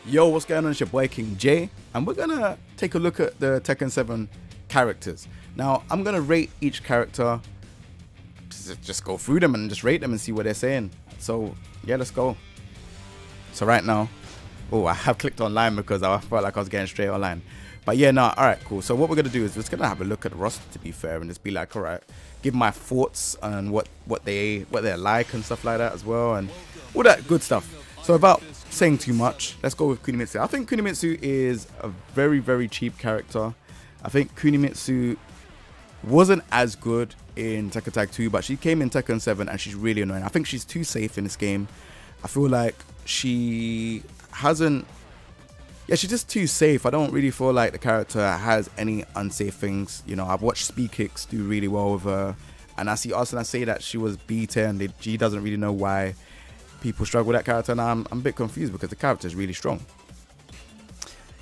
Yo, what's going on? It's your boy King J, and we're gonna take a look at the Tekken 7 characters. Now, I'm gonna rate each character, just go through them and just rate them and see what they're saying. So, yeah, let's go. So right now, oh, I have clicked online because I felt like I was getting straight online. But yeah, no, alright, cool. So what we're gonna do is we're just gonna have a look at the roster, to be fair, and just be like, alright, give my thoughts on what they're like and stuff like that as well, and all that good stuff. So without saying too much, let's go with Kunimitsu. I think Kunimitsu is a very, very cheap character. I think Kunimitsu wasn't as good in Tekken Tag 2, but she came in Tekken 7 and she's really annoying. I think she's too safe in this game. I feel like she hasn't... Yeah, she's just too safe. I don't really feel like the character has any unsafe things. You know, I've watched Speed Kicks do really well with her, and I see Asuna say that she was beaten and she doesn't really know why people struggle with that character, and I'm a bit confused because the character is really strong.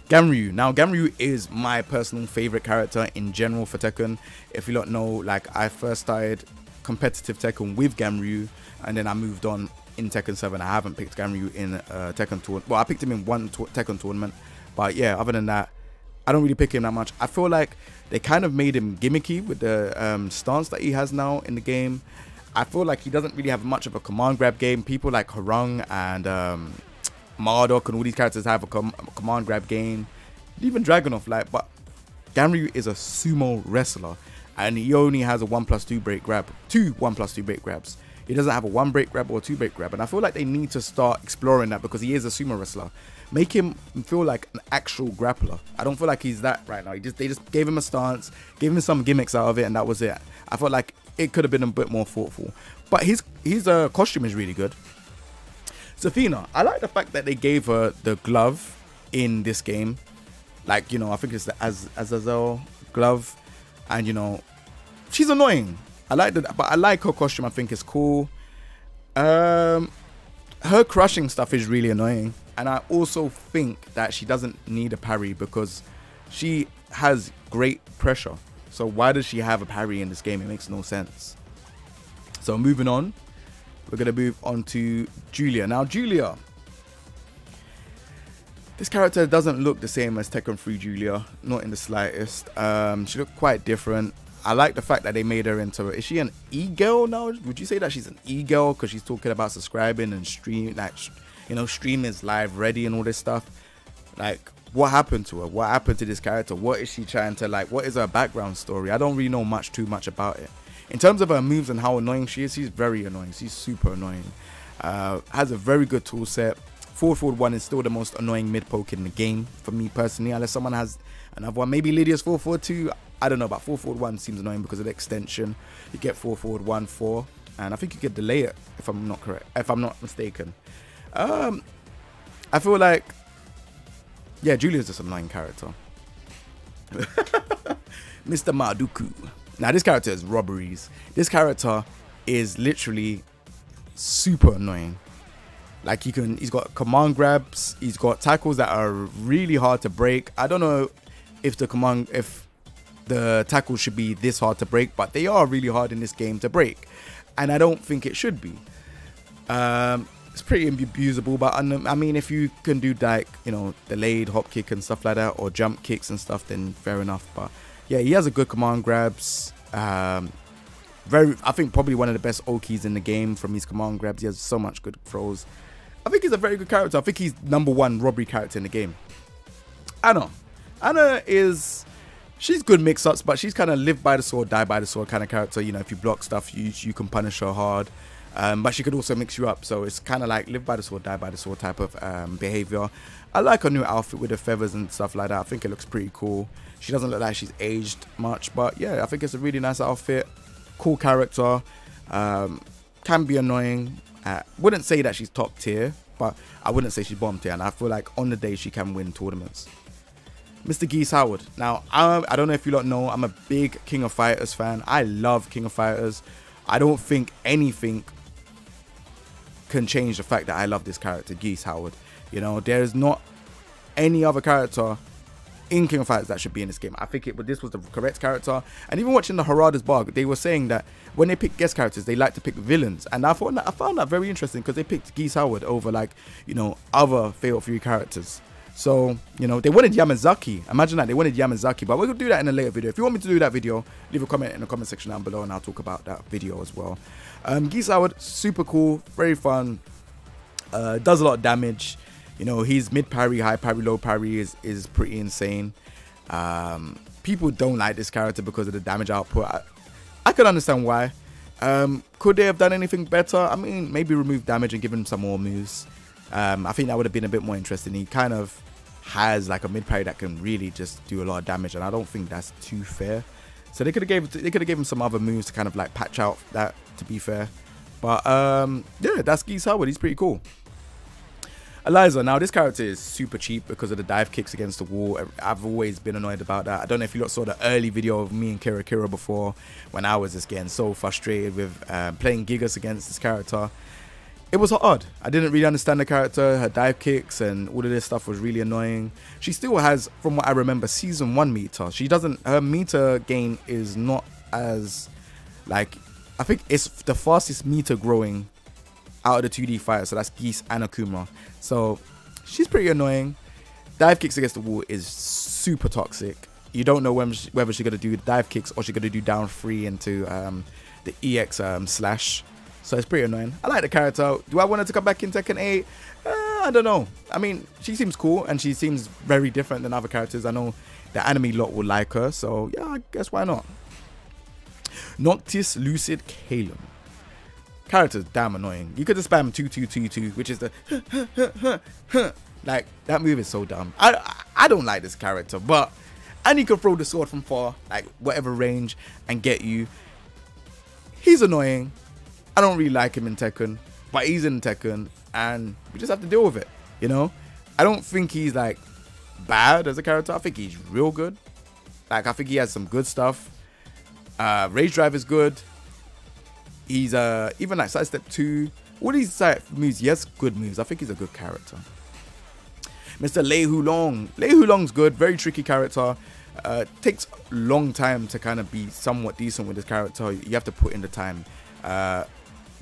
Ganryu. Now, Ganryu is my personal favorite character in general for Tekken. If you don't know, like, I first started competitive Tekken with Ganryu, and then I moved on in Tekken 7. I haven't picked Ganryu in Tekken tournament. Well, I picked him in one Tekken tournament, but yeah, other than that, I don't really pick him that much. I feel like they kind of made him gimmicky with the stance that he has now in the game. I feel like he doesn't really have much of a command grab game. People like Hwoarang and Marduk and all these characters have a command grab game. Even Dragunov, like, but Ganryu is a sumo wrestler, and he only has a 1+2 break grab, two 1+2 break grabs. He doesn't have a 1 break grab or a 2 break grab, and I feel like they need to start exploring that because he is a sumo wrestler. Make him feel like an actual grappler. I don't feel like he's that right now. They just gave him a stance, gave him some gimmicks out of it, and that was it. I felt like it could have been a bit more thoughtful, but his costume is really good. Zafina, I like the fact that they gave her the glove in this game. Like, you know, I think it's the Azazel glove, and you know, she's annoying. I like that, but I like her costume. I think it's cool. Her crushing stuff is really annoying, and I also think that she doesn't need a parry because she has great pressure. So why does she have a parry in this game? It makes no sense. So moving on, we're gonna move on to Julia. Now, Julia, this character doesn't look the same as Tekken 3 Julia, not in the slightest. She looked quite different. I like the fact that they made her into... Is she an e-girl now? Would you say that she's an e-girl because she's talking about subscribing and stream, like, you know, stream is live ready and all this stuff? Like, what happened to her? What happened to this character? What is she trying to, like, what is her background story? I don't really know too much about it. In terms of her moves and how annoying she is, she's very annoying. She's super annoying. Has a very good tool set. Forward 1 is still the most annoying mid poke in the game for me personally, unless someone has another one. Maybe Lidia's 4-4-2. I don't know, but 4-4-1 seems annoying because of the extension. You get 4-4-1, 4, and I think you could delay it if I'm not correct, if I'm not mistaken. I feel like, yeah, Julia's just an annoying character. Mr. Marduku. Now, this character is robberies. This character is literally super annoying. Like, he's got command grabs, he's got tackles that are really hard to break. I don't know if the tackles should be this hard to break, but they are really hard in this game to break, and I don't think it should be. It's pretty abusable, but I mean, if you can do, like, you know, delayed hop kick and stuff like that, or jump kicks and stuff, then fair enough. But yeah, he has a good command grabs. I think probably one of the best Okis in the game from his command grabs. He has so much good throws. I think he's a very good character. I think he's #1 robbery character in the game. Anna she's good mix-ups, but she's kind of live by the sword, die by the sword kind of character. You know, if you block stuff, you can punish her hard. But she could also mix you up. So it's kind of like live by the sword, die by the sword type of behavior. I like her new outfit with the feathers and stuff like that. I think it looks pretty cool. She doesn't look like she's aged much, but yeah, I think it's a really nice outfit. Cool character. Can be annoying. Wouldn't say that she's top tier, but I wouldn't say she's bottom tier. And I feel like on the day she can win tournaments. Mr. Geese Howard. Now, I don't know if you don't know, I'm a big King of Fighters fan. I love King of Fighters. I don't think anything can change the fact that I love this character, Geese Howard. You know, there is not any other character in King of Fighters that should be in this game. I think this was the correct character. And even watching the Harada's Bar, they were saying that when they pick guest characters, they like to pick villains. And I found that very interesting, because they picked Geese Howard over, like, you know, other Fatal Fury characters. So, you know, they wanted Yamazaki. Imagine that, they wanted Yamazaki. But we're going to do that in a later video. If you want me to do that video, leave a comment in the comment section down below, and I'll talk about that video as well. Geese Howard, super cool, very fun. Does a lot of damage. You know, his mid parry, high parry, low parry is pretty insane. People don't like this character because of the damage output. I could understand why. Could they have done anything better? I mean, maybe remove damage and give him some more moves. I think that would have been a bit more interesting. He kind of has like a mid parry that can really just do a lot of damage, and I don't think that's too fair. So they could have gave him some other moves to kind of like patch out that, to be fair. But yeah, that's Geese Howard. He's pretty cool. Eliza, now this character is super cheap because of the dive kicks against the wall. I've always been annoyed about that. I don't know if you lot saw the early video of me and Kira before, when I was just getting so frustrated with playing Gigas against this character. It was hard. I didn't really understand the character. Her dive kicks and all of this stuff was really annoying. She still has, from what I remember, season 1 meter. She doesn't, her meter gain is not as, like, I think it's the fastest meter growing out of the 2D fighters, so that's Geese and Akuma. So she's pretty annoying. Dive kicks against the wall is super toxic. You don't know whether she's gonna do dive kicks or she's gonna do down 3 into the EX slash. So it's pretty annoying. I like the character. Do I want her to come back in Tekken 8? I don't know. I mean, she seems cool and she seems very different than other characters. I know the anime lot will like her, so yeah, I guess why not. Noctis Lucid Kalum. Character's damn annoying. You could just spam 2-2-2-2, which is the like, that move is so dumb. I don't like this character, but, and he can throw the sword from far, like whatever range, and get you. He's annoying. I don't really like him in Tekken, but he's in Tekken, and we just have to deal with it, you know? I don't think he's like bad as a character. I think he's real good. Like, I think he has some good stuff. Rage Drive is good. He's even like sidestep 2, all these side moves, he has good moves. I think he's a good character. Mr. Lei Wulong. Lei Wulong's good, very tricky character. Takes a long time to kind of be somewhat decent with this character. You have to put in the time.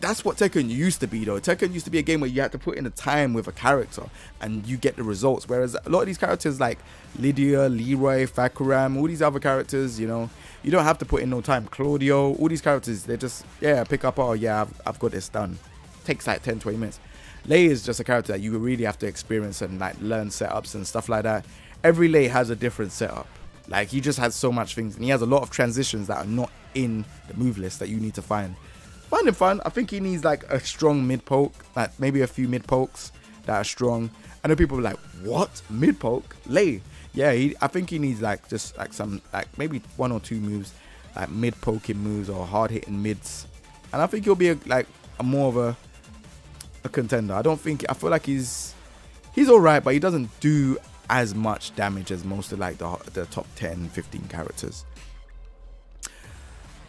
That's what Tekken used to be though. Tekken used to be a game where you had to put in the time with a character and you get the results. Whereas a lot of these characters like Lidia, Leroy, Fahkumram, all these other characters, you know, you don't have to put in no time. Claudio, all these characters, they just, yeah, pick up, oh yeah, I've got this done. Takes like 10-20 minutes. Lei is just a character that you really have to experience and like learn setups and stuff like that. Every Lei has a different setup. Like, he just has so much things, and he has a lot of transitions that are not in the move list that you need to find. Find him fun. I think he needs like a strong mid poke, like maybe a few mid pokes that are strong. I know people are like, what, mid poke? Lei? Yeah, I think he needs like just like some, like maybe 1 or 2 moves, like mid poking moves or hard hitting mids, and I think he'll be like a more of a contender. I feel like he's all right, but he doesn't do as much damage as most of like the top 10-15 characters.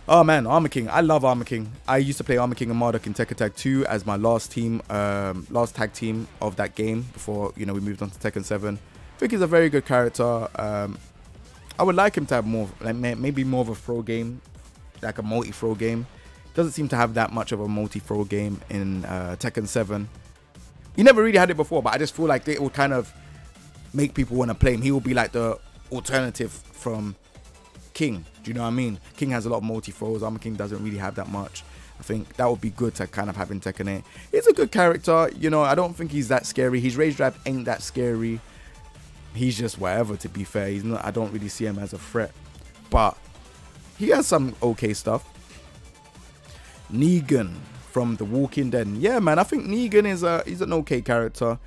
Oh man, Armor King. I love Armor King. I used to play Armor King and Marduk in Tekken Tag 2 as my last tag team of that game before, you know, we moved on to Tekken 7. I think he's a very good character. I would like him to have more, like maybe more of a throw game, like a multi-throw game. Doesn't seem to have that much of a multi-throw game in Tekken 7. He never really had it before, but I just feel like it will kind of make people want to play him. He will be like the alternative from King. Do you know what I mean? King has a lot of multi-throws. Armor King doesn't really have that much. I think that would be good to kind of have in Tekken 8. He's a good character. You know, I don't think he's that scary. His Rage Drive ain't that scary. He's just whatever, to be fair. He's not, I don't really see him as a threat. But he has some okay stuff. Negan from The Walking Dead. Yeah, man, I think Negan he's an okay character.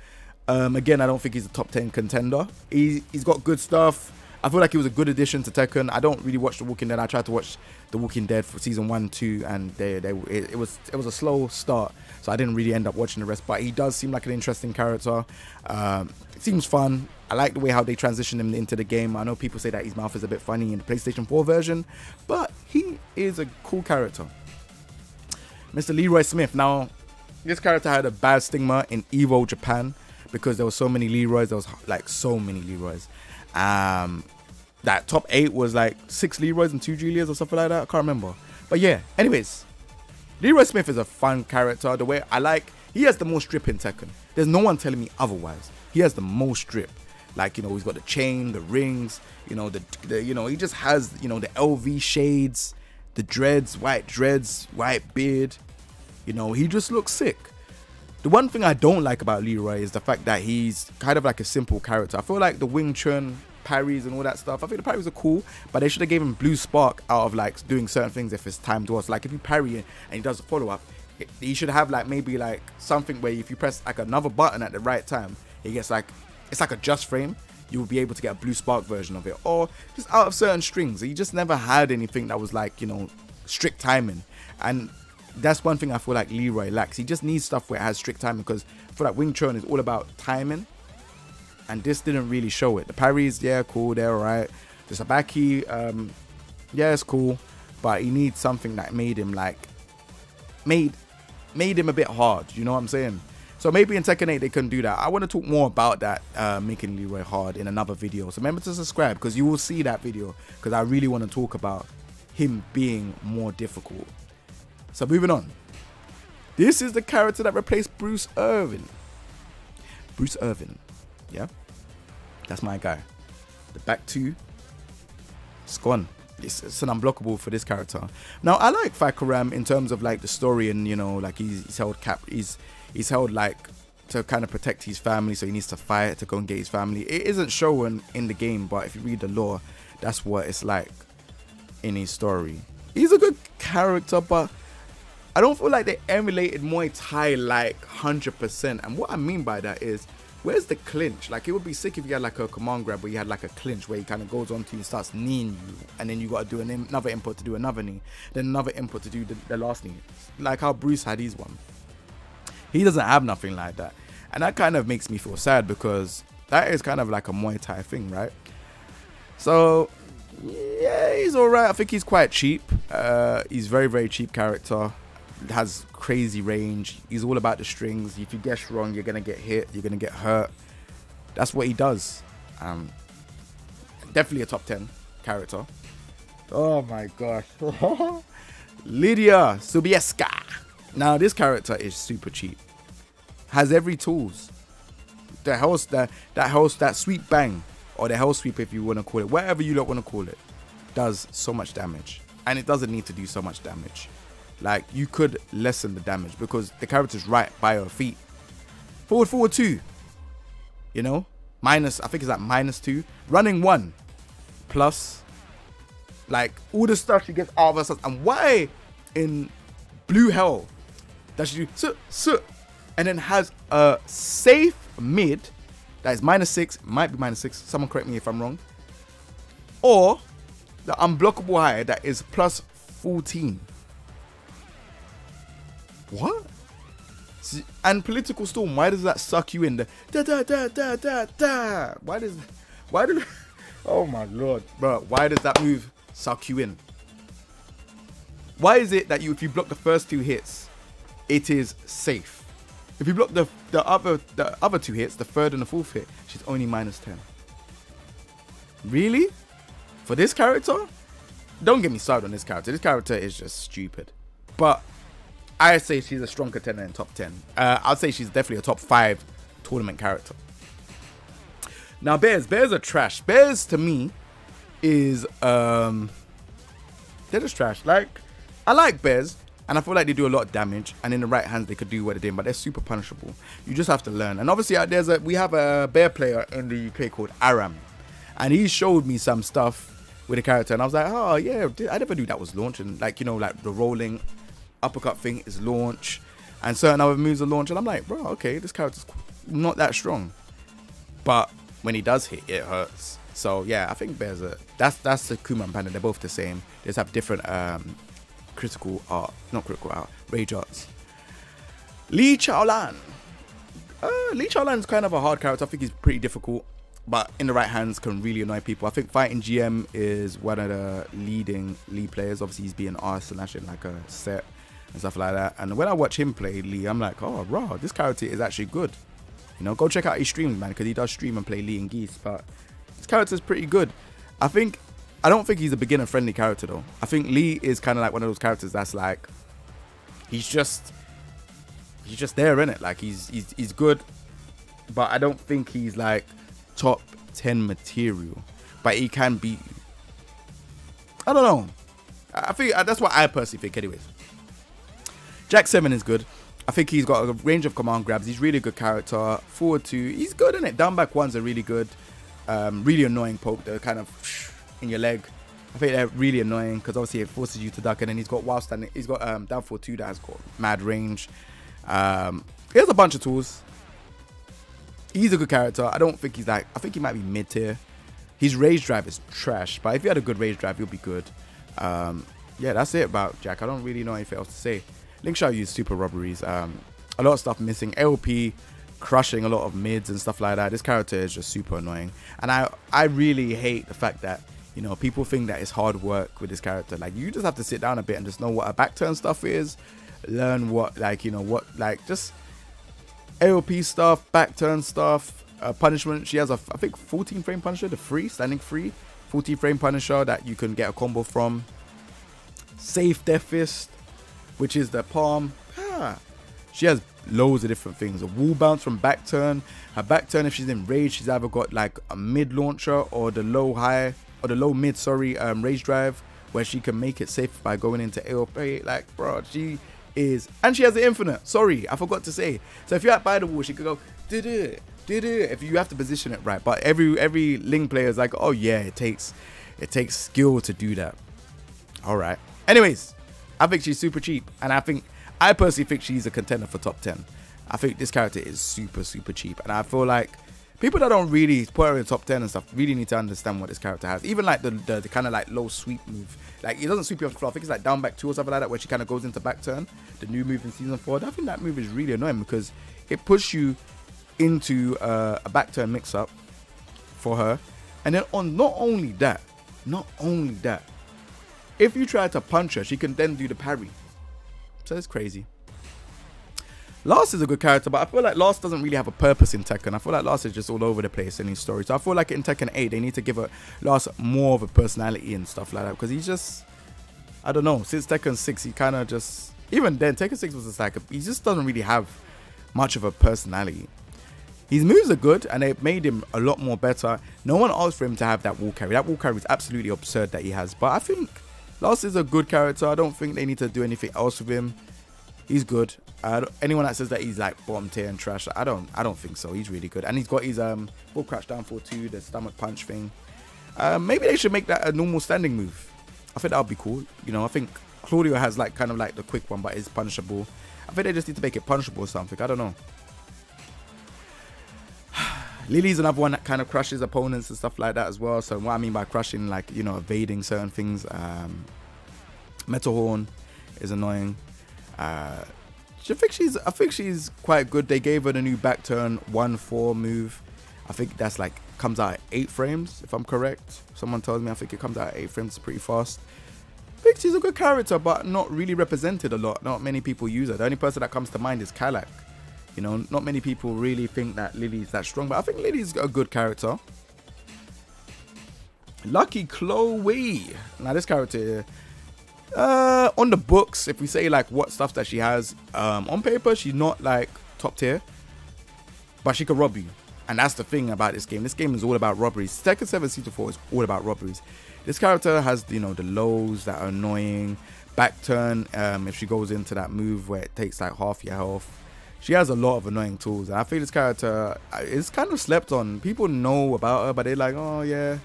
Again, I don't think he's a top 10 contender. He's got good stuff. I feel like he was a good addition to Tekken. I don't really watch The Walking Dead. I tried to watch The Walking Dead for season 1, 2, and it was a slow start, so I didn't really end up watching the rest. But he does seem like an interesting character. It seems fun. I like the way how they transition him into the game. I know people say that his mouth is a bit funny in the PlayStation 4 version, but he is a cool character. Mr. Leroy Smith. Now, this character had a bad stigma in Evo Japan because there were so many Leroys. There was like so many Leroys. That top 8 was like 6 Leroys and 2 Julias or something like that. I can't remember. But yeah, anyways, Leroy Smith is a fun character. The way I like, he has the most strip in Tekken. There's no one telling me otherwise. He has the most strip. Like, you know, he's got the chain, the rings, you know, he just has, you know, the LV shades, the dreads, white beard. You know, he just looks sick. The one thing I don't like about Leroy is the fact that he's kind of like a simple character. I feel like the Wing Chun parries and all that stuff, I think the parries are cool, but they should have given him blue spark out of like doing certain things if it's timed towards. Like if you parry it and he does a follow-up, he should have like maybe like something where if you press like another button at the right time, he gets like, it's like a just frame, you will be able to get a blue spark version of it, or just out of certain strings. He just never had anything that was like, you know, strict timing. And that's one thing I feel like Leroy lacks. He just needs stuff where it has strict timing, because I feel like Wing Chun is all about timing, and this didn't really show it. The parries, yeah, cool, they're alright. The Sabaki, yeah, it's cool, but he needs something that made him like, made him a bit hard, you know what I'm saying? So maybe in Tekken 8 they can do that. I want to talk more about that, making Leroy hard, in another video. So remember to subscribe, because you will see that video, because I really want to talk about him being more difficult. So moving on. This is the character that replaced Bruce Irvin. Bruce Irvin. Yeah, that's my guy. The back 2, it's gone. It's an unblockable for this character. Now I like Fahkumram in terms of like the story, and you know, like he's held like to kind of protect his family, so he needs to fight to go and get his family. It isn't shown in the game, but if you read the lore, that's what it's like in his story. He's a good character, but I don't feel like they emulated Muay Thai like 100%. And what I mean by that is, where's the clinch? Like, it would be sick if you had like a command grab where you had like a clinch where he kind of goes on to you and starts kneeing you, and then you got to do another input to do another knee, then another input to do the last knee, like how Bruce had his one. He doesn't have nothing like that, and that kind of makes me feel sad, because that is kind of like a Muay Thai thing, right? So yeah, he's alright. I think he's quite cheap. He's very, very cheap character. Has crazy range. He's all about the strings. If you guess wrong, you're gonna get hit, you're gonna get hurt. That's what he does. Definitely a top 10 character. Oh my gosh. Lidia Sobeiska. Now this character is super cheap. Has every tools. That sweep bang, or the hell sweep if you want to call it, whatever you don't want to call it, does so much damage, and it doesn't need to do so much damage. Like, you could lessen the damage because the character's right by her feet. Forward 2. You know? Minus, I think it's like -2. Running 1. Plus. Like, all the stuff she gets out of herself. And why in blue hell does she do so, and then has a safe mid that is -6. Might be -6. Someone correct me if I'm wrong. Or the unblockable high that is +14. What? And political storm, why does that suck you in? Why does oh my lord, bro, why does that move suck you in? Why is it that if you block the first 2 hits, it is safe? If you block the other 2 hits, the third and the fourth hit, she's only -10. Really? For this character? Don't get me started on this character. This character is just stupid. But I say she's a strong contender in top 10. I'd say she's definitely a top 5 tournament character. Now bears are trash. Bears to me is they're just trash. Like, I like bears, and I feel like they do a lot of damage, and in the right hands they could do what they're doing, but they're super punishable. You just have to learn. And obviously we have a bear player in the UK called Aram, and he showed me some stuff with the character, and I was like, oh yeah, I never knew that was launch. And like, you know, like the rolling uppercut thing is launch, and certain other moves are launch, and I'm like, bro, okay, this character's not that strong, but when he does hit, it hurts. So yeah, I think bears are that's the Kuma and Panda. They're both the same. They just have different critical art, not critical art, rage arts. Lee Chaolan. Lee Chaolan is kind of a hard character. I think he's pretty difficult, but in the right hands can really annoy people. I think Fighting GM is one of the leading Lee players. Obviously, he's being asked and actually like a set and stuff like that. And when I watch him play Lee, I'm like, oh, raw, this character is actually good. You You know, go check out his streams, man, because he does stream and play Lee and Geese. But his character's pretty good. I don't think he's a beginner friendly character though. I think Lee is kind of like one of those characters that's like, he's just there, innit? Like he's good, but I don't think he's like top 10 material. But he can beat you. I don't know. I think that's what I personally think, anyways. Jack 7 is good. I think he's got a range of command grabs. He's really good character. Forward 2, he's good, innit? Down back 1s are really good. Really annoying poke. They're kind of in your leg. I think they're really annoying because obviously it forces you to duck, and then he's got while standing. He's got down forward 2 that has got mad range. He has a bunch of tools. He's a good character. I don't think he's like. I think he might be mid tier. His rage drive is trash, but if you had a good rage drive, you'll be good. Yeah, that's it about Jack. I don't really know anything else to say. Ling Xiaoyu is super robberies. A lot of stuff missing. LP crushing a lot of mids and stuff like that. This character is just super annoying, and I really hate the fact that, you know, people think that it's hard work with this character. Like, you just have to sit down a bit and just know what a back turn stuff is, learn what, like, you know, what, like, just AOP stuff, back turn stuff, punishment. She has a, I think, 14 frame punisher, the free standing free 14 frame punisher that you can get a combo from. Safe death fist, which is the palm. She has loads of different things. A wall bounce from back turn. Her back turn, if she's in rage, she's either got like a mid launcher or the low high, or the low mid, sorry, rage drive, where she can make it safe by going into AOP. Like, bro, she is, and she has the infinite. Sorry, I forgot to say. So if you're at by the wall, she could go if you have to position it right. But every Ling player is like, oh yeah, it takes skill to do that. All right. Anyways, I think she's super cheap, and I personally think she's a contender for top 10. I think this character is super cheap, and I feel like people that don't really put her in top 10 and stuff really need to understand what this character has. Even like the kind of like low sweep move, like it doesn't sweep you off the floor. I think it's like down back 2 or something like that, where she kind of goes into back turn. The new move in season 4. I think that move is really annoying because it pushes you into a back turn mix up for her, and then on not only that, if you try to punch her, she can then do the parry. So it's crazy. Lars is a good character, but I feel like Lars doesn't really have a purpose in Tekken. I feel like Lars is just all over the place in his story. So I feel like in Tekken 8, they need to give Lars more of a personality and stuff like that. Because he's just, I don't know, since Tekken 6, he kind of just, even then, Tekken 6 was just like, he just doesn't really have much of a personality. His moves are good, and they made him a lot more better. No one asked for him to have that wall carry. That wall carry is absolutely absurd that he has. But I think Lars is a good character. I don't think they need to do anything else with him. He's good. Anyone that says that he's like bottom tier and trash, I don't think so. He's really good, and he's got his full crouch down for 2, the stomach punch thing. Maybe they should make that a normal standing move. I think that would be cool. You know, I think Claudio has like kind of like the quick one, but it's punishable. I think they just need to make it punishable or something. I don't know. Lili's another one that kind of crushes opponents and stuff like that as well. So what I mean by crushing, like, you know, evading certain things. Metal Horn is annoying. I think she's quite good. They gave her the new back turn 1-4 move. I think that's like comes out at 8 frames, if I'm correct. Someone tells me I think it comes out at 8 frames. It's pretty fast. I think she's a good character, but not really represented a lot. Not many people use her. The only person that comes to mind is Kalak. You know, not many people really think that Lily's that strong, but I think Lily's a good character. Lucky Chloe. Now this character, on the books, if we say like what stuff that she has, on paper she's not like top tier, but she can rob you, and that's the thing about this game. This game is all about robberies. Tekken 7 Season 4 is all about robberies. This character has, you know, the lows that are annoying. Back turn, if she goes into that move where it takes like half your health. She has a lot of annoying tools, and I think this character is kind of slept on. People know about her, but they're like, oh yeah,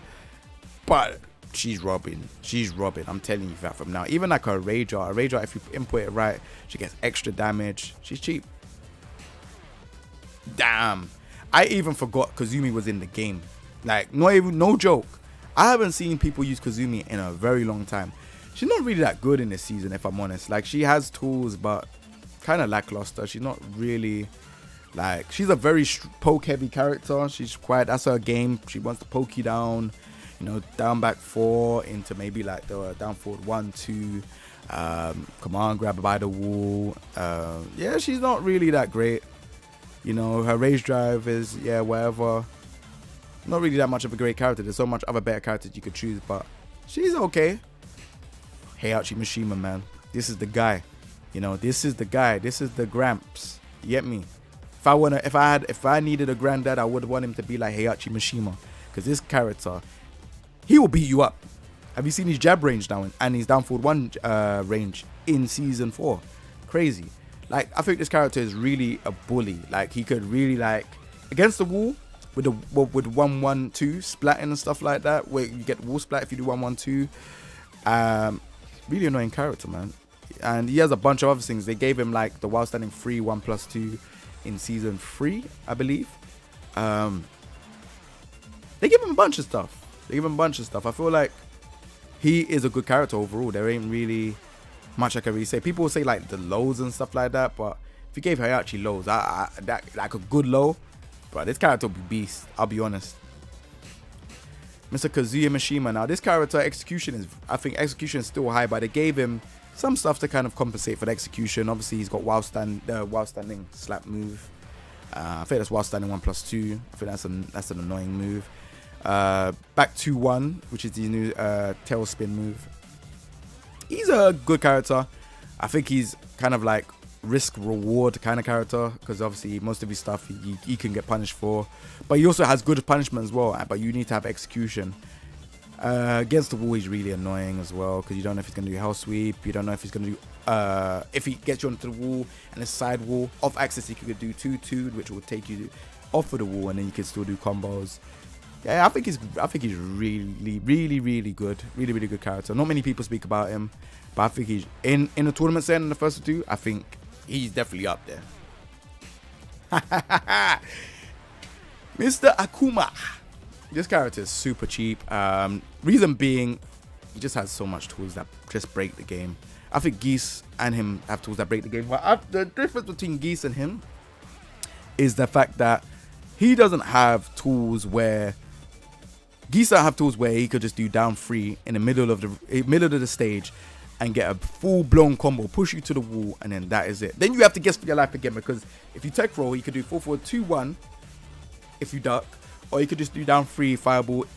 but she's robbing. She's robbing. I'm telling you that from now. Even like a Rager, if you input it right, she gets extra damage. She's cheap. Damn, I even forgot Kazumi was in the game. Like, no joke. I haven't seen people use Kazumi in a very long time. She's not really that good in this season, if I'm honest. Like, she has tools, but kind of lackluster. She's not really like, she's a very poke heavy character. She's quite, that's her game. She wants to poke you down, you know, down back 4 into maybe like the down forward 1-2, command grab by the wall. Yeah, she's not really that great. You know, her rage drive is, yeah, whatever. Not really that much of a great character. There's so much other better characters you could choose, but she's okay. Heihachi Mishima, man. This is the guy. You know, this is the guy. This is the Gramps. You get me? If I needed a granddad, I would want him to be like Heihachi Mishima. Because this character, he will beat you up. Have you seen his jab range now? And his down forward 1 range in season 4. Crazy. Like, I think this character is really a bully. Like, he could really, like, against the wall with the 1-1-2 splatting and stuff like that, where you get wall splat if you do 1-1-2. Really annoying character, man. And he has a bunch of other things. They gave him like the while standing free 1+2 in season 3, I believe. They give him a bunch of stuff. I feel like he is a good character overall. There ain't really much I can really say. People will say like the lows and stuff like that, but if you gave Heihachi lows, that like a good low, but this character will be beast. I'll be honest. Mr. Kazuya Mishima. Now this character execution is, I think execution is still high, but they gave him some stuff to kind of compensate for the execution. Obviously he's got while standing slap move. I think that's while standing 1+2. I think that's an annoying move. Back 2-1, which is the new tail spin move. He's a good character. I think he's kind of like risk reward kind of character, because obviously most of his stuff he can get punished for, but he also has good punishment as well, but you need to have execution. Against the wall he's really annoying as well, because you don't know if he's going to do hell sweep, you don't know if he's going to do if he gets you onto the wall and the side wall off axis, he could do 2-2, which will take you off of the wall, and then you can still do combos. Yeah, I think he's really good, really good character. Not many people speak about him, but I think he's in the tournament setting in the first 2. I think he's definitely up there. Mr. Akuma. This character is super cheap. Reason being, he just has so much tools that just break the game. I think Geese and him have tools that break the game. Well, the difference between Geese and him is the fact that he doesn't have tools where Geese don't have tools where he could just do down 3 in the middle of the stage and get a full-blown combo, push you to the wall, and then that is it. Then you have to guess for your life again, because if you tech roll, you could do 4-4 2-1 if you duck, or you could just do down 3 fireball,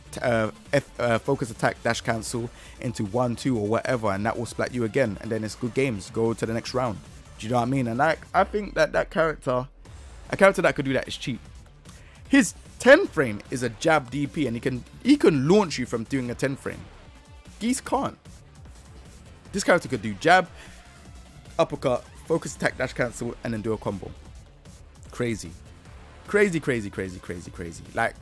focus attack, dash cancel into 1-2 or whatever, and that will splat you again, and then it's good games. Go to the next round. Do you know what I mean? And I think that a character that could do that is cheap. His 10 frame is a jab DP, and he can launch you from doing a 10 frame. Geese can't. This character could do jab, uppercut, focus attack, dash cancel, and then do a combo. Crazy. Like,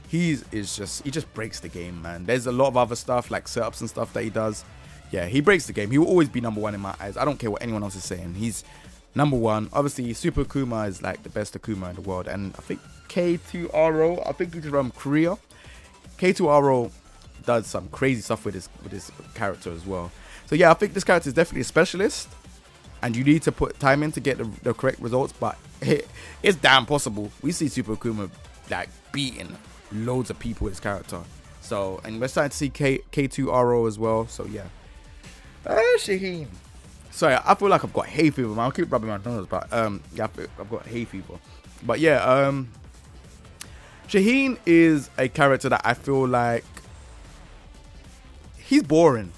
he just breaks the game, man. There's a lot of other stuff like setups and stuff that he does. Yeah, he breaks the game. He will always be #1 in my eyes. I don't care what anyone else is saying. He's #1. Obviously, Super Akuma is like the best Akuma in the world, and I think K2RO, I think he's from Korea. K2RO does some crazy stuff with his character as well. So yeah, I think this character is definitely a specialist, and you need to put time in to get the correct results, but it's damn possible. We see Super Akuma like beating loads of people with his character. So, and we're starting to see K2RO as well. So yeah. Shaheen. Sorry, I feel like I've got hay fever, man. I'll keep rubbing my nose, but yeah, I've got hay fever. But yeah, Shaheen is a character that I feel like he's boring.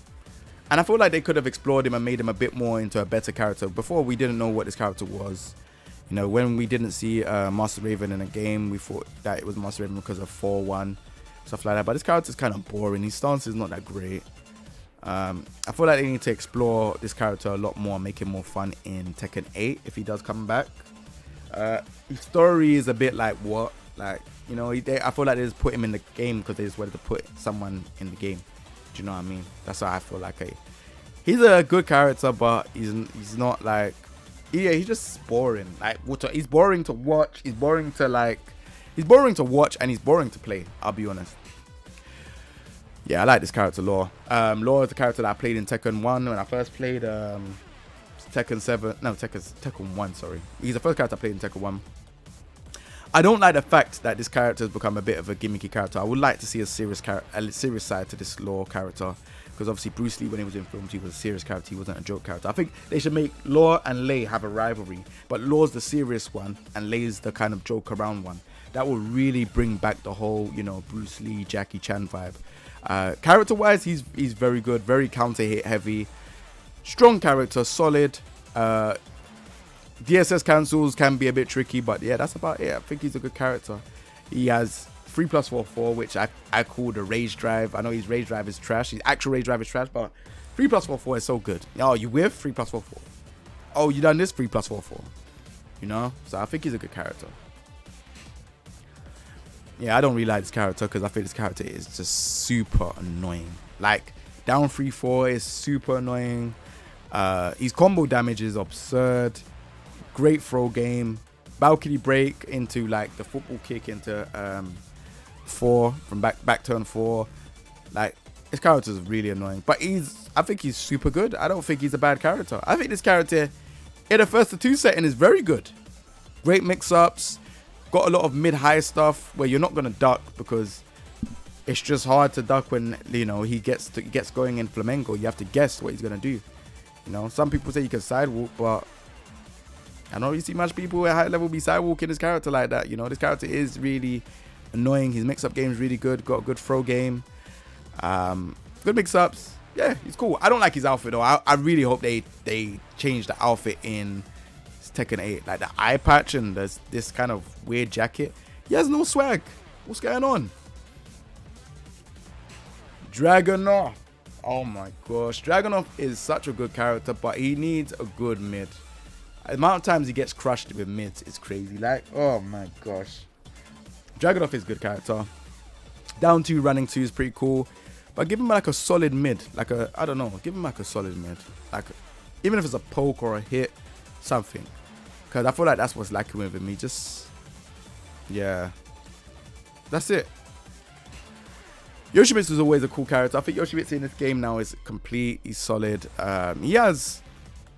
And I feel like they could have explored him and made him a bit more into a better character. Before, we didn't know what this character was. You know, when we didn't see Master Raven in a game, we thought that it was Master Raven because of 4-1, stuff like that. But this character's kind of boring. His stance is not that great. I feel like they need to explore this character a lot more and make it more fun in Tekken 8 if he does come back. His story is a bit like what? Like, you know, I feel like they just put him in the game because they just wanted to put someone in the game. Do you know what I mean? That's how I feel like. He's a good character, but he's not like, yeah, he's just boring. Like, he's boring to watch. He's boring to watch, and he's boring to play. I'll be honest. Yeah, I like this character, Law. Law is the character that I played in Tekken 1 when I first played Tekken 7. No, Tekken 1, sorry. He's the first character I played in Tekken 1. I don't like the fact that this character has become a bit of a gimmicky character. I would like to see a serious side to this Law character. because obviously Bruce Lee, when he was in films, he was a serious character, he wasn't a joke character. I think they should make Law and Lei have a rivalry, but Law's the serious one and Lei's the kind of joke around one. That will really bring back the whole, you know, Bruce Lee, Jackie Chan vibe. Character wise, he's very good, very counter hit heavy, strong character, solid. DSS cancels can be a bit tricky, but yeah, that's about it. I think he's a good character. He has 3+4-4, which I call the rage drive. I know his rage drive is trash. His actual rage drive is trash, but 3+4-4 is so good. Oh, you with 3+4-4? Oh, you done this 3+4-4? You know? So I think he's a good character. Yeah, I don't really like this character because I think this character is just super annoying. Like, down 3-4 is super annoying. His combo damage is absurd. Great throw game. Balcony break into like the football kick into 4 from back turn 4. Like, his character is really annoying, but I think he's super good. I don't think he's a bad character. I think this character in the first to 2 setting is very good. Great mix-ups. Got a lot of mid-high stuff where you're not gonna duck because it's just hard to duck when, you know, he gets going in flamenco. You have to guess what he's gonna do. You know, some people say you can sidewalk, but I don't really see much people at high level be sidewalking this character like that. You know, this character is really annoying. His mix-up game is really good. Got a good throw game. Good mix-ups. Yeah, he's cool. I don't like his outfit though. I really hope they change the outfit in Tekken 8. Like the eye patch and there's this kind of weird jacket. He has no swag. What's going on? Dragunov. Oh my gosh. Dragunov is such a good character, but he needs a good mid. The amount of times he gets crushed with mids is crazy. Like, oh my gosh. Dragunov is a good character. Down 2, running 2 is pretty cool. But give him like a solid mid. Like a, I don't know. Give him like a solid mid. Like, even if it's a poke or a hit, something. Because I feel like that's what's lacking with him. He just, yeah. That's it. Yoshimitsu is always a cool character. I think Yoshimitsu in this game now is complete. He's solid. He has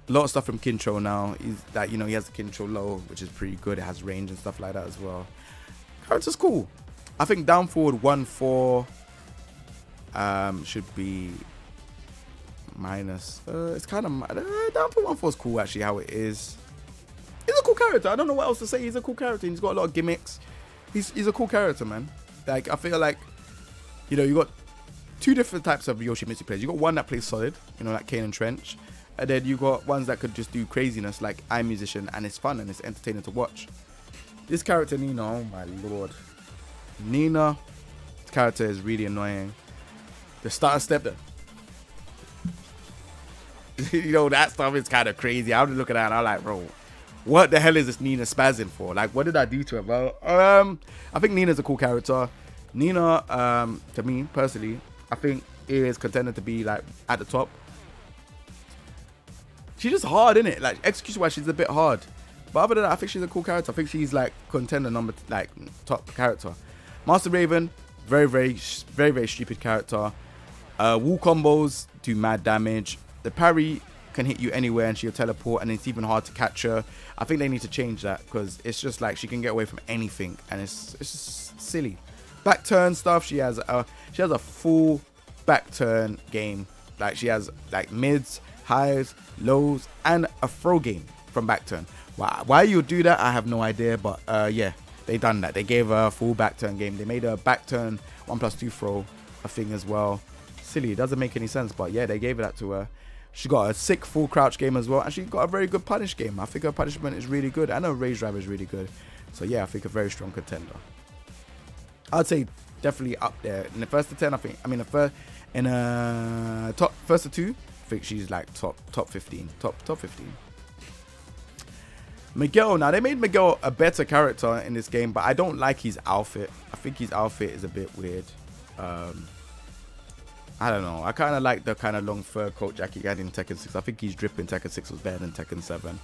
a lot of stuff from Kincho now. He's that, you know, he has the Kincho low, which is pretty good. It has range and stuff like that as well. Character's cool. I think down forward 1-4 should be minus. It's kind of down forward 1-4 is cool actually how it is. He's a cool character. I don't know what else to say. He's a cool character. He's got a lot of gimmicks. He's a cool character, man. Like, I feel like, you know, you got 2 different types of Yoshimitsu players. You got one that plays solid, you know, like Kane and Trench. And then you got ones that could just do craziness like I'm Musician, and it's fun and it's entertaining to watch. This character, Nina, oh my lord. Nina, this character is really annoying. The starter step there. You know, that stuff is kind of crazy. I was looking at it and I'm like, bro, what the hell is this Nina spazzing for? Like, what did I do to her, bro? I think Nina's a cool character. Nina, to me, personally, I think is contender to be, like, at the top. She's just hard, innit? Like, execution-wise, she's a bit hard. But other than that, I think she's a cool character. I think she's, like, contender number, like, top character. Master Raven, very, very stupid character. Wall combos do mad damage. The parry can hit you anywhere and she'll teleport, and it's even hard to catch her. I think they need to change that because it's just like she can get away from anything and it's just silly. Back turn stuff, she has a full back turn game. Like, she has like mids, highs, lows, and a throw game from back turn. Why you do that, I have no idea, but yeah, they done that. They gave her a full back turn game. They made a back turn 1+2 throw a thing as well. Silly, it doesn't make any sense, but yeah, they gave that to her. She got a sick full crouch game as well, and she got a very good punish game. I think her punishment is really good, and her rage drive is really good. So yeah, I think a very strong contender. I'd say definitely up there in the first to 10. I think. I mean, first to 2. I think she's like top 15, top 15. Miguel. Now they made Miguel a better character in this game, but I don't like his outfit. I think his outfit is a bit weird. I don't know. I kind of like the kind of long fur coat jacket he had in Tekken 6. I think he's dripping. Tekken 6 was better than Tekken 7.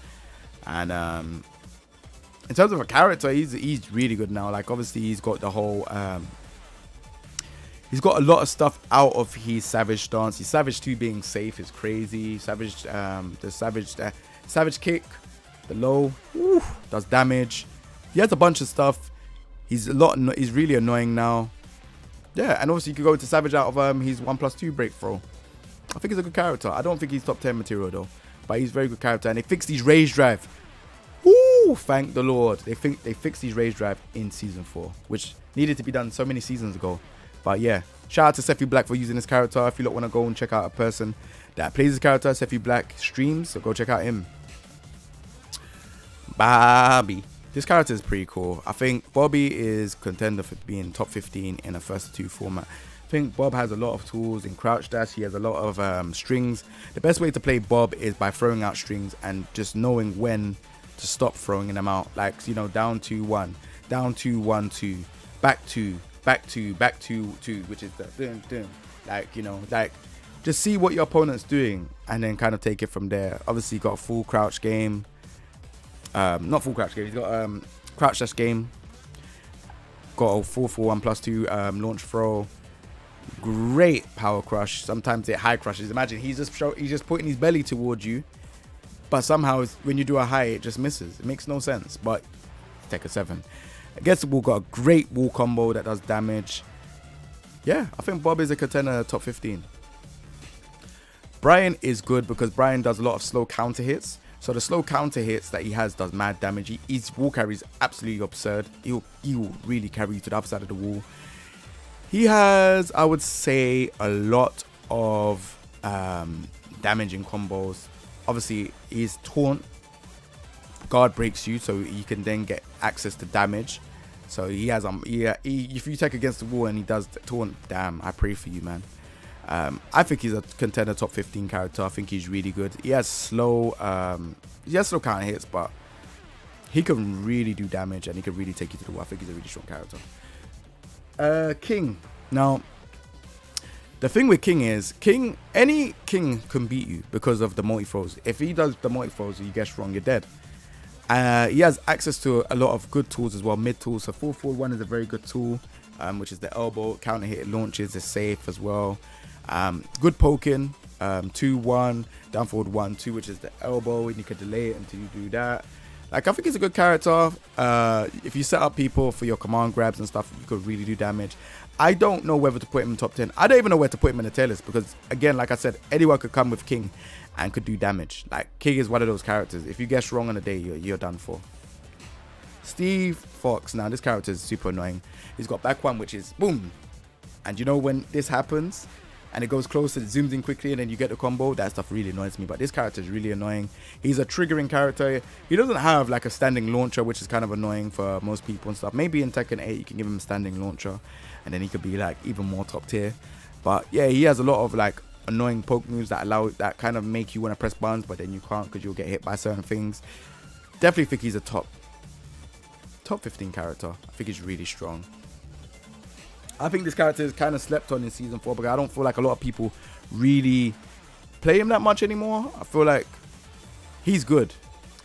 And in terms of a character, he's really good now. Like, obviously, he's got the whole... he's got a lot of stuff out of his Savage stance. His Savage 2 being safe is crazy. Savage, the Savage kick, the low, does damage. He has a bunch of stuff. He's really annoying now. Yeah, and obviously you could go to Savage out of his 1+2 break throw. I think he's a good character. I don't think he's top 10 material though, but he's a very good character. And they fixed his rage drive. Woo! Thank the Lord. They fixed his rage drive in season 4, which needed to be done so many seasons ago. But yeah, shout out to Sephi Black for using this character. If you don't want to go and check out a person that plays this character, Sephi Black streams, so go check out him. Bobby. This character is pretty cool. I think Bobby is contender for being top 15 in a first 2 format. I think Bob has a lot of tools in crouch dash. He has a lot of strings. The best way to play Bob is by throwing out strings and just knowing when to stop throwing them out. Like, you know, down 2-1, down 2-1-2, back 2, back 2, back 2-2, which is the dun, dun. Like, you know, like just see what your opponent's doing and then kind of take it from there. Obviously, got a full crouch game. Not full crouch game. He's got crouch dash game. Got a 4-4-1+2 launch throw. Great power crush. Sometimes it high crushes. Imagine he's just putting his belly towards you, but somehow when you do a high, it just misses. It makes no sense. But Tekken 7. Against the wall, got a great wall combo that does damage. Yeah, I think Bob is a contender top 15. Bryan is good because Bryan does a lot of slow counter hits. So the slow counter hits that he has does mad damage. His wall carry is absolutely absurd. He will really carry you to the other side of the wall. He has, I would say, a lot of damaging combos. Obviously, his taunt guard breaks you, so you can then get access to damage. So he has if you take against the wall and he does the taunt, damn, I pray for you, man. I think he's a contender top 15 character. I think he's really good. He has slow counter hits, but he can really do damage and he can really take you to the wall. I think he's a really strong character. King. Now, the thing with King is, any King can beat you because of the multi-throws. If he does the multi-throws and you get strong, you're dead. He has access to a lot of good tools as well, mid tools. So 4-4-1 is a very good tool, which is the elbow. Counter hit launches is safe as well. Good poking, 2-1, down forward 1-2, which is the elbow, and you can delay it until you do that. Like, I think he's a good character. If you set up people for your command grabs and stuff, you could really do damage. I don't know whether to put him in top 10. I don't even know where to put him in the tier list because, again, like I said, anyone could come with King and could do damage. Like, King is one of those characters. If you guess wrong on a day, you're done for. Steve Fox. Now, this character is super annoying. He's got back one, which is boom. And you know when this happens and it goes close, it zooms in quickly and then you get the combo, that stuff really annoys me. But this character is really annoying. He's a triggering character. He doesn't have like a standing launcher, which is kind of annoying for most people and stuff. Maybe in Tekken 8 you can give him a standing launcher and then he could be like even more top tier. But yeah, he has a lot of like annoying poke moves that kind of make you want to press buttons, but then you can't because you'll get hit by certain things. Definitely think he's a top 15 character. I think he's really strong. I think this character is kind of slept on in season 4 because I don't feel like a lot of people really play him that much anymore. I feel like he's good,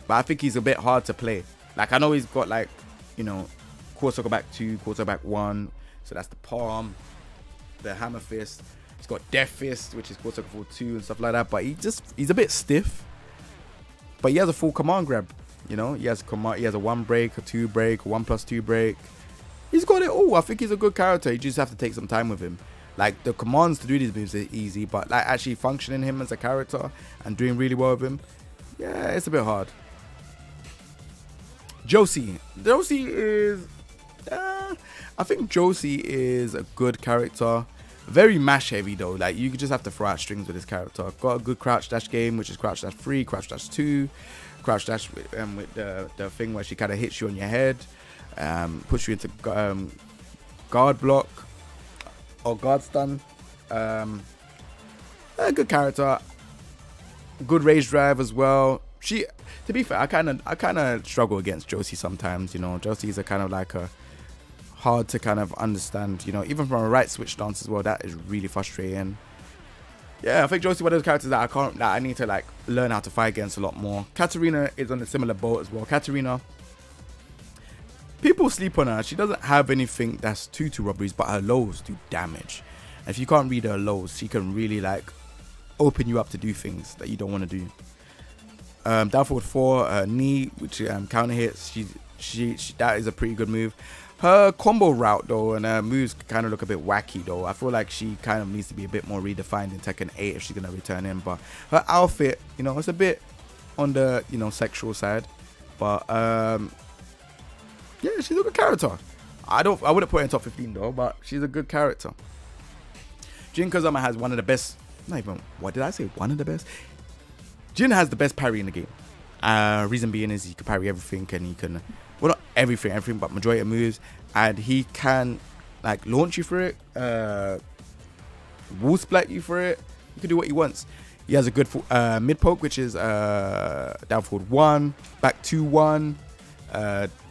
but I think he's a bit hard to play. Like, I know he's got like, you know, quarter back 2, quarter back 1. So that's the palm, the hammer fist. He's got death fist, which is quarter forward 2 and stuff like that. But he's a bit stiff. But he has a full command grab. You know, he has a 1 break, a 2 break, a 1+2 break. He's got it all. I think he's a good character. You just have to take some time with him. Like, the commands to do these moves are easy, but like actually functioning him as a character and doing really well with him, yeah, it's a bit hard. Josie is, I think Josie is a good character. Very mash heavy though. Like, you just have to throw out strings with this character. Got a good crouch dash game, which is crouch dash 3, crouch dash 2, crouch dash with the thing where she kind of hits you on your head. Push you into guard block or guard stun. A good character, good rage drive as well. To be fair, I kind of struggle against Josie sometimes. You know, Josie is a kind of like a hard to kind of understand. You know, even from a right switch stance as well, that is really frustrating. Yeah, I think Josie is one of those characters that I need to like learn how to fight against a lot more. Katarina is on a similar boat as well. Katarina, people sleep on her. She doesn't have anything that's 2-2 robberies, but her lows do damage. And if you can't read her lows, she can really like open you up to do things that you don't want to do. Down forward 4, knee, which counter hits. That is a pretty good move. Her combo route though and her moves kind of look a bit wacky though. I feel like she kind of needs to be a bit more redefined in Tekken 8 if she's gonna return in. But her outfit, you know, it's a bit on the, you know, sexual side. But yeah, she's a good character. I wouldn't put her in top 15 though, but she's a good character. Jin Kazama has one of the best. Not even, what did I say? One of the best. Jin has the best parry in the game. Reason being is he can parry everything, and he can, well, not everything, but majority of moves, and he can like launch you for it, wall splat you for it. He can do what he wants. He has a good mid poke, which is down forward 1, back 2-1,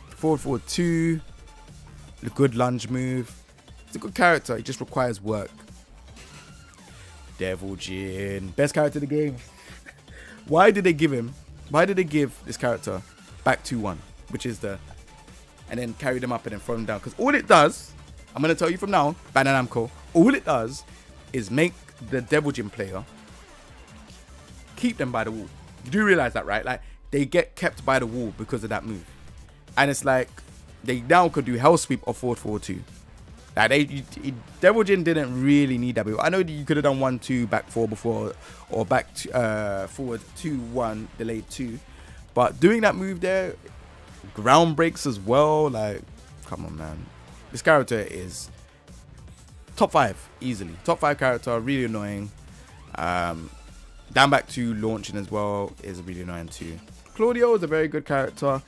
forward 2. A good lunge move. He's a good character. He just requires work. Devil Jin, best character in the game. Why did they give this character back 2-1, which is the, and then carry them up and then throw them down? Because all it does, I'm going to tell you from now, Bandai Namco, all it does is make the Devil Jin player keep them by the wall. You do realize that, right? Like, they get kept by the wall because of that move. And it's like, they now could do Hell Sweep or forward 2. Like, Devil Jin didn't really need that move. I know you could have done 1-2 back 4 before, or back forward 2-1 delayed 2, but doing that move there, ground breaks as well. Like, come on, man, this character is top 5 easily. Top 5 character, really annoying. Down back to launching as well is really annoying too. Claudio is a very good character.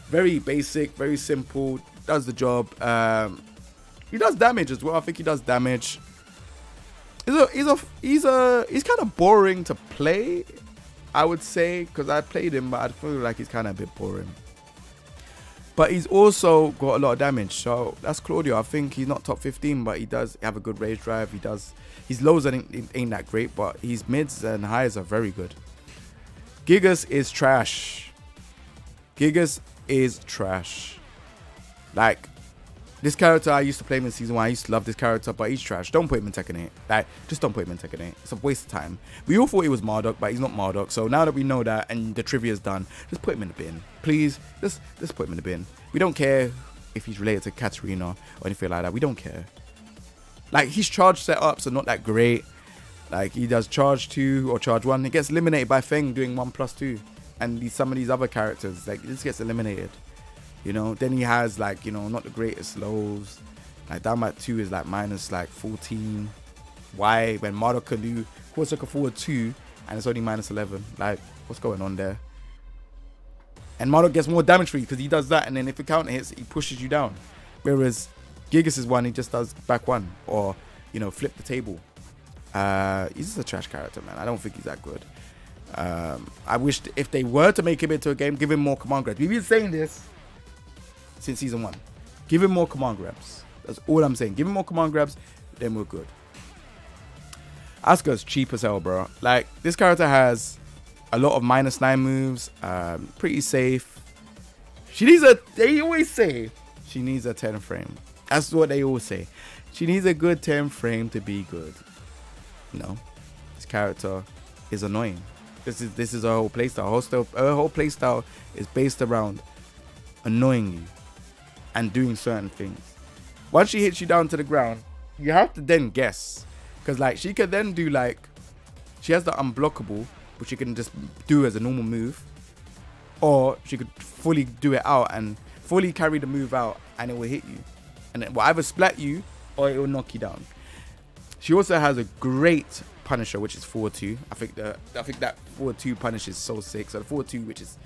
Very basic, very simple, does the job. He does damage as well. I think he does damage. He's kind of boring to play, I would say, because I played him, but I feel like he's kind of a bit boring. But he's also got a lot of damage, so that's Claudio. I think he's not top 15, but he does have a good rage drive. His lows ain't that great, but his mids and highs are very good. Gigas is trash. Gigas is trash. Like, this character, I used to play him in season 1. I used to love this character, but he's trash. Don't put him in Tekken 8. Like, just don't put him in Tekken 8. It's a waste of time. We all thought he was Marduk, but he's not Marduk. So now that we know that and the trivia's done, just put him in the bin. Please, just put him in the bin. We don't care if he's related to Katarina or anything like that. We don't care. Like, his charge setups are not that great. Like, he does charge 2 or charge 1. He gets eliminated by Feng doing 1+2. And some of these other characters, like, he just gets eliminated. You know, then he has, like, you know, not the greatest lows. Like, down by 2 is like minus like 14. Why? When Marduk can do Hwoarang forward 2 and it's only minus 11. Like, what's going on there? And Marduk gets more damage for you because he does that, and then if it counter hits, he pushes you down. Whereas Gigas' one, he just does back 1 or, you know, flip the table. He's just a trash character, man. I don't think he's that good. I wish if they were to make him into a game, give him more command grabs. We've been saying this since season 1. Give him more command grabs. That's all I'm saying. Give him more command grabs, then we're good. Asuka's cheap as hell, bro. Like, this character has a lot of -9 moves. Pretty safe. She needs a, they always say, she needs a 10 frame. That's what they always say. She needs a good 10 frame to be good. No. This character is annoying. This is her whole playstyle. Her whole playstyle is based around annoying you and doing certain things. Once she hits you down to the ground, you have to then guess, because like she could then do, like, she has the unblockable, which she can just do as a normal move, or she could fully do it out and fully carry the move out, and it will hit you, and it will either splat you or it will knock you down. She also has a great Punisher, which is forward 2. I think that forward 2 punish is so sick. So the forward 2, which is,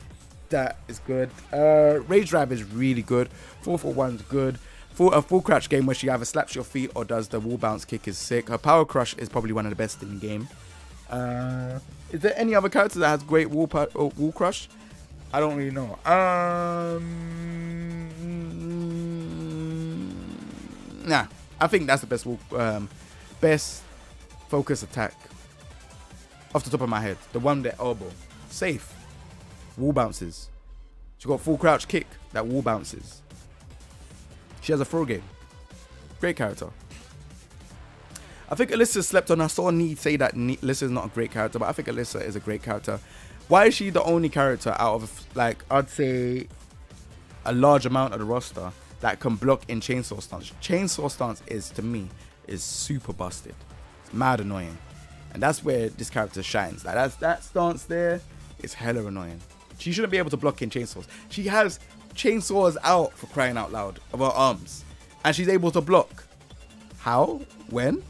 that is good. Rage drive is really good. 4-4-1 is good. A full crouch game where she either slaps your feet or does the wall bounce kick is sick. Her power crush is probably one of the best in the game. Is there any other character that has great wall crush? I don't really know. Nah, I think that's the best best focus attack off the top of my head. The one that elbow, safe, wall bounces. She got full crouch kick that wall bounces. She has a throw game. Great character. I think Alyssa slept on. I saw Need say that Alyssa is not a great character, but I think Alyssa is a great character. Why is she the only character out of, like, I'd say a large amount of the roster that can block in chainsaw stance. Chainsaw stance is, to me, is super busted. It's mad annoying. And that's where this character shines. Like that stance there is hella annoying. She shouldn't be able to block in chainsaws. She has chainsaws out, for crying out loud, of her arms. And she's able to block. How? When?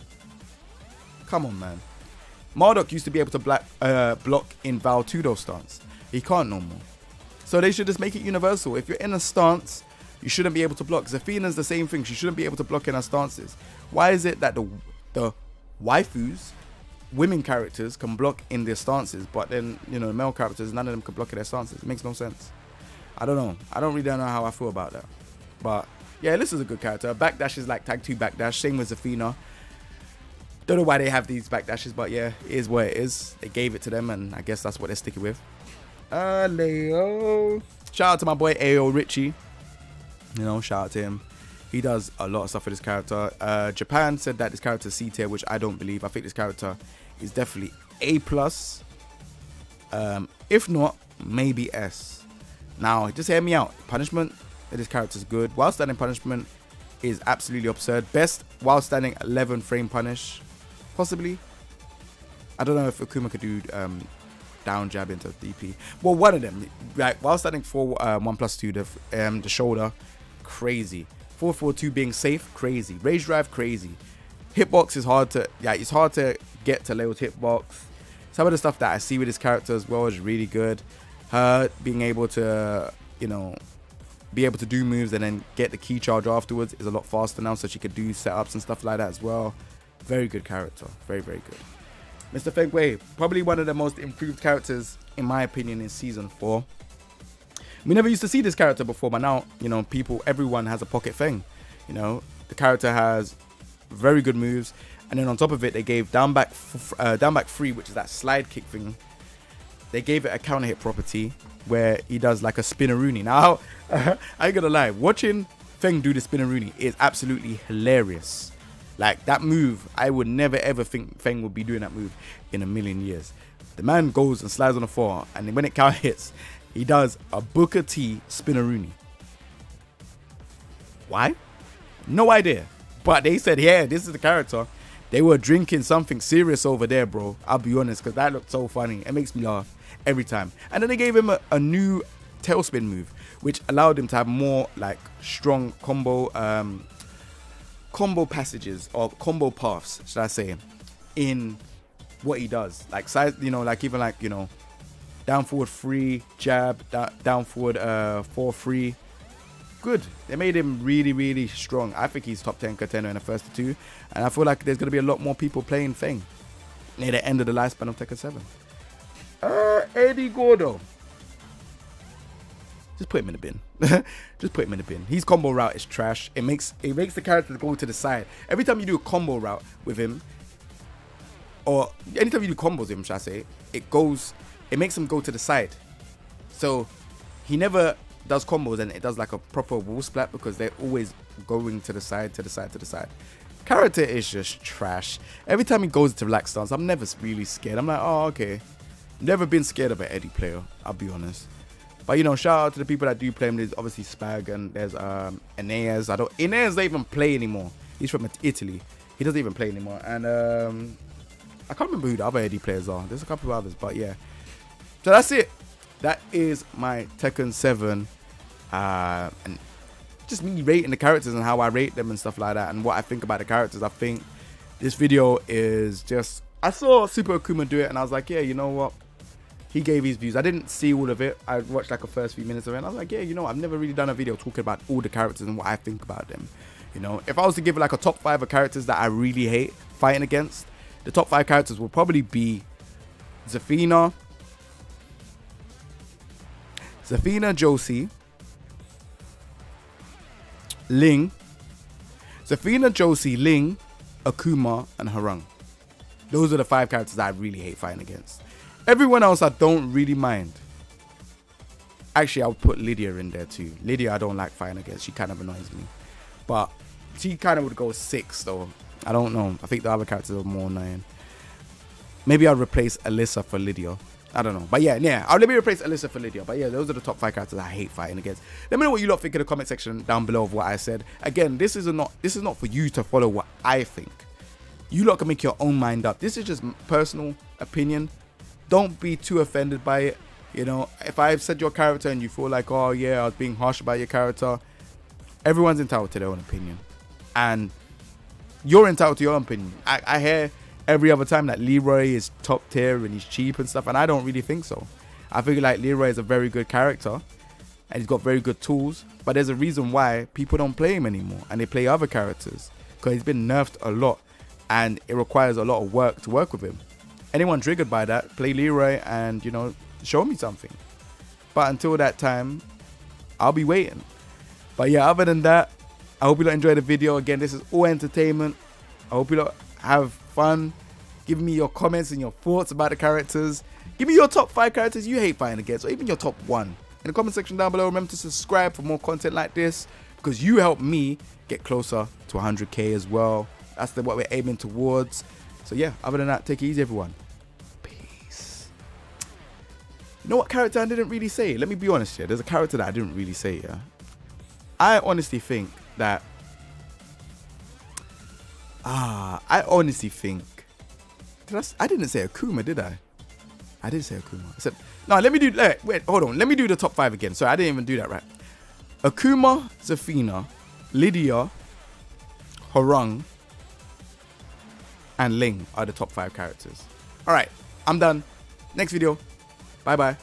Come on, man. Marduk used to be able to block in Val Tudo stance. He can't no more. So they should just make it universal. If you're in a stance, you shouldn't be able to block. Zafina's the same thing. She shouldn't be able to block in her stances. Why is it that the waifus, women characters, can block in their stances, but then, you know, male characters, none of them can block in their stances? It makes no sense. I don't know. I don't really know how I feel about that. But yeah, this is a good character. Backdash is like tag 2 backdash. Same with Zafina. Don't know why they have these backdashes, but yeah, it is what it is. They gave it to them, and I guess that's what they're sticking with. Leo. Shout out to my boy Ayo Richie. You know, shout out to him. He does a lot of stuff for this character. Japan said that this character is C tier, which I don't believe. I think this character is definitely A+. If not, maybe S. Now, just hear me out. Punishment, this character is good. While standing punishment is absolutely absurd. Best while standing 11 frame punish, possibly. I don't know if Akuma could do down jab into DP. Well, one of them. Like while standing 1+2, the shoulder, crazy. 4-4-2 being safe, crazy. Rage drive, crazy. Hitbox is hard to, yeah, it's hard to get to Leo's hitbox. Some of the stuff that I see with this character as well is really good. Her being able to, you know, be able to do moves and then get the key charge afterwards is a lot faster now, so she could do setups and stuff like that as well. Very good character. Very, very good. Mr. Feng Wei, probably one of the most improved characters, in my opinion, in Season 4. We never used to see this character before, but now, you know, everyone has a pocket Feng. You know, the character has very good moves. And then on top of it, they gave down back 3, which is that slide kick thing. They gave it a counter hit property where he does like a spinneroonie. Now, I ain't gonna lie, watching Feng do the spinneroonie is absolutely hilarious. Like that move, I would never ever think Feng would be doing that move in a million years. The man goes and slides on the floor, and then when it counter hits, he does a Booker T spinneroonie. Why? No idea. But they said, yeah, this is the character. They were drinking something serious over there, bro. I'll be honest, because that looked so funny. It makes me laugh every time. And then they gave him a new tailspin move, which allowed him to have more like strong combo passages, or combo paths, should I say, in what he does. Like size, you know, like even like, you know, down forward 3 jab, down forward 4-3. Good. They made him really, really strong. I think he's top 10 contender in the first 2, and I feel like there's gonna be a lot more people playing Feng near the end of the lifespan of Tekken 7. Eddie Gordo. Just put him in the bin. Just put him in the bin. His combo route is trash. It makes the character go to the side. Every time you do a combo route with him, or anytime you do combos with him, should I say, it makes him go to the side. So he never does combos and it does like a proper wall splat, because they're always going to the side, to the side, to the side. Character is just trash. Every time he goes into relaxed stance, I'm never really scared. I'm like, oh, okay. Never been scared of an Eddie player, I'll be honest. But, you know, shout out to the people that do play him. There's obviously Spag, and there's Eneas. Eneas doesn't even play anymore. He's from Italy. He doesn't even play anymore. And I can't remember who the other Eddie players are. There's a couple of others, but yeah. So that's it. That is my Tekken 7. And just me rating the characters and how I rate them and stuff like that, and what I think about the characters. I think this video is just, I saw Super Akuma do it and I was like, yeah, you know what, he gave his views. I didn't see all of it. I watched like the first few minutes of it and I was like, yeah, you know, I've never really done a video talking about all the characters and what I think about them. You know, if I was to give like a top 5 of characters that I really hate fighting against, the top 5 characters will probably be Zafina, Josie, Ling, Zafina, Josie, Ling, Akuma, and Hwoarang. Those are the 5 characters I really hate fighting against. Everyone else I don't really mind. Actually, I would put Lidia in there too. Lidia I don't like fighting against. She kind of annoys me. But she kind of would go 6 though. I don't know. I think the other characters are more annoying. Maybe I'll replace Eliza for Lidia. I don't know. But yeah. I'll let me replace Eliza for Lidia. But yeah, those are the top 5 characters I hate fighting against. Let me know what you lot think in the comment section down below of what I said. Again, this is not for you to follow what I think. You lot can make your own mind up. This is just personal opinion. Don't be too offended by it. You know, if I've said your character and you feel like, oh yeah, I was being harsh about your character, everyone's entitled to their own opinion. And you're entitled to your own opinion. I hear every other time that Leroy is top tier and he's cheap and stuff, and I don't really think so. I feel like Leroy is a very good character and he's got very good tools, but there's a reason why people don't play him anymore and they play other characters, because he's been nerfed a lot and it requires a lot of work to work with him. Anyone triggered by that, play Leroy and, you know, show me something. But until that time, I'll be waiting. But yeah, other than that, I hope you lot enjoyed the video. Again, this is all entertainment. I hope you lot have fun. Give me your comments and your thoughts about the characters. Give me your top 5 characters you hate fighting against, or even your top 1 in the comment section down below. Remember to subscribe for more content like this, because you help me get closer to 100k as well. That's what we're aiming towards. So yeah, other than that, take it easy, everyone. Peace. You know what character I didn't really say? Let me be honest here. There's a character that I didn't really say, yeah. I honestly think that I honestly think, I didn't say Akuma, did I? I did say Akuma. I said, no, let me do, wait, hold on. Let me do the top 5 again. Sorry, I didn't even do that right. Akuma, Zafina, Lidia, Hwoarang, and Ling are the top 5 characters. All right, I'm done. Next video. Bye-bye.